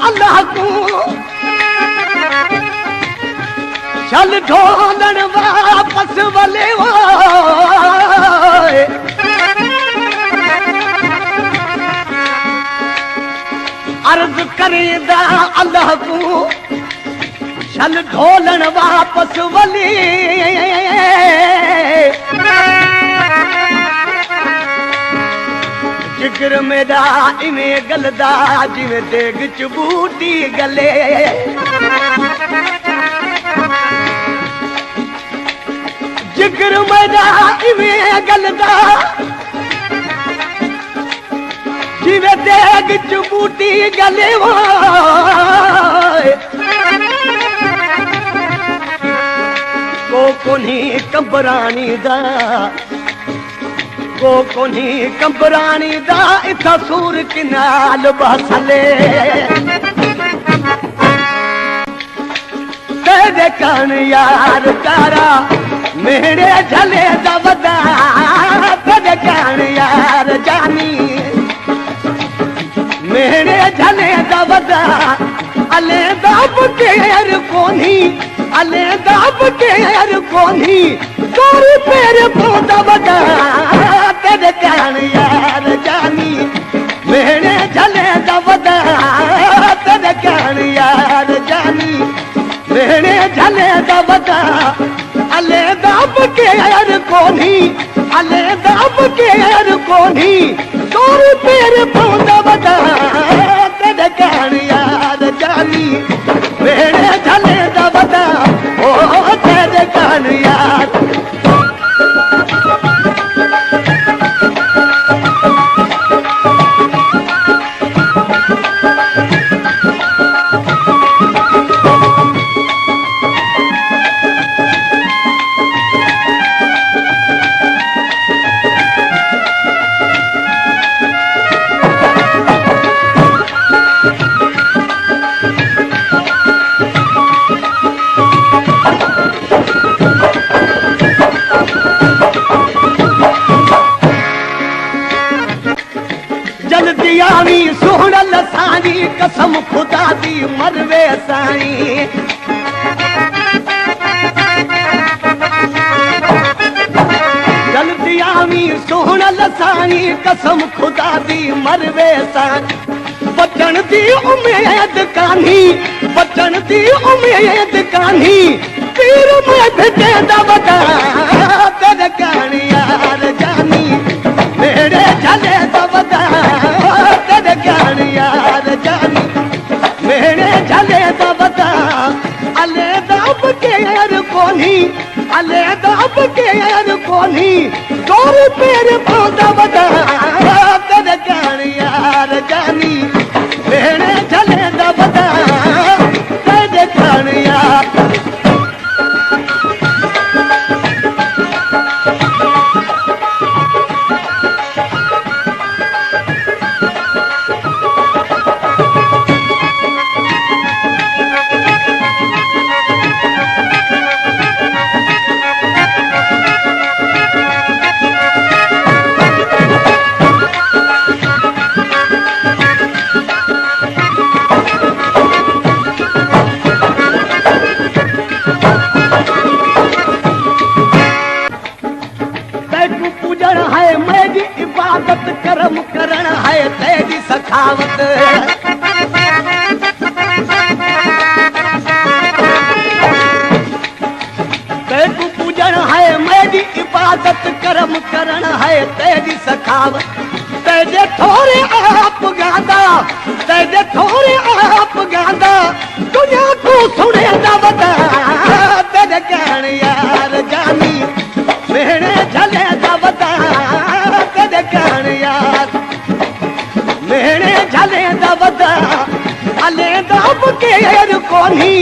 अल्लाह को चल ढोलन वापस वले अर्ज करेदा अल्लाह को चल ढोलन वापस वले जिगर मेरा इवें गलदा जिवें देग च बूटी गले जिगर मेरा इवें गलदा जिवें देग च बूटी गले को नहीं कंबरानी दा को नहीं कंबरानी दा इथा सूर किनाल बसले तेरे कान यार तारा मेरे झले दा वदा तेरे कान यार जानी मेरे झले दा वदा अले दाब के यार कोनी अले दाब के यार कोनी तोरी पैर पौधा वदा तेरे कान यार जानी मेरे झले दा वदा तेरे कान यार जानी मेरे झले दा वदा अले दाब के यार कोनी अले दाब के यार कोनी तोरी पैर पौधा वदा तेरे कान यार जानी मेरे झले दा वदा ओ तेरे कान यार जल्दी सोहण लसानी कसम खुदा दी मरवे साई जल्दी आवी सोहण लसानी कसम खुदा दी मरवे साई बचन दी उम्मीद कान्ही बचन दी उम्मीद कान्ही पीर में भिटे दा वदा तेरे कान यार जानी मेरे झले दा वदा तेरे कान यार जानी मेरे झले दा वदा अले दाब के यार कोनी अले दाब के यार कोनी तोरे पैर पौधा वदा तेरे कान यार जानी मेरे झले दा वदा तेरे कान यार इबादत करम करण है तेरी सखावत तेरू पूजन है मेरी इबादत करम करण है तेरी सखावत तेरे थोड़े आप गांदा तेरे थोड़े आप गांदा दुनिया को सुने दा वदा तेरे कान यार जानी मेरे झल केर कोनी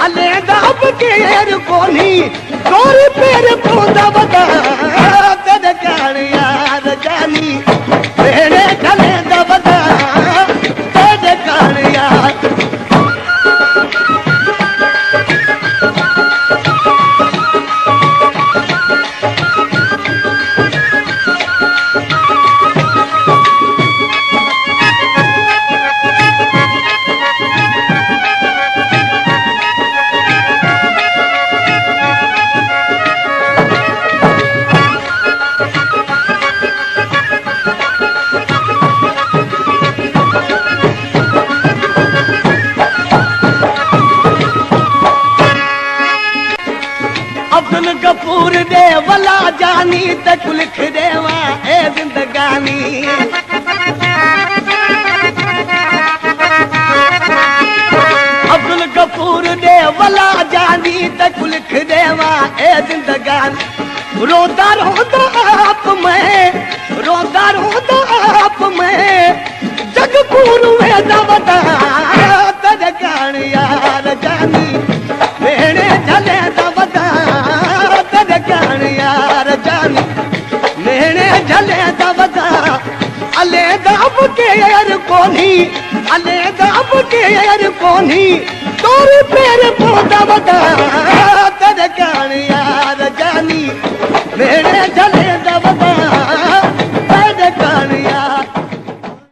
हले दाब केर कोनी तोरी पेर पौधा बता तेरे कान यार जानी भेड़े चले दबदा तेरे कान यार अब्दुल गफूर दे वला जानी तक लिख देवा ए जिंदगानी अब्दुल गफूर दे वला जानी तक लिख देवा ए जिंदगानी रोता रोता आप मैं रोता रोता आप मैं जग पूरू में दबदा तेरे कान यार जानी भेड़े चले दबदा तेरे कान यार जानी भेड़े चले दबदा अले दाब केर कोनी अले दाब केर कोनी तोरी पेर पौधा बता तेरे कान यार जानी भेड़े चले दबदा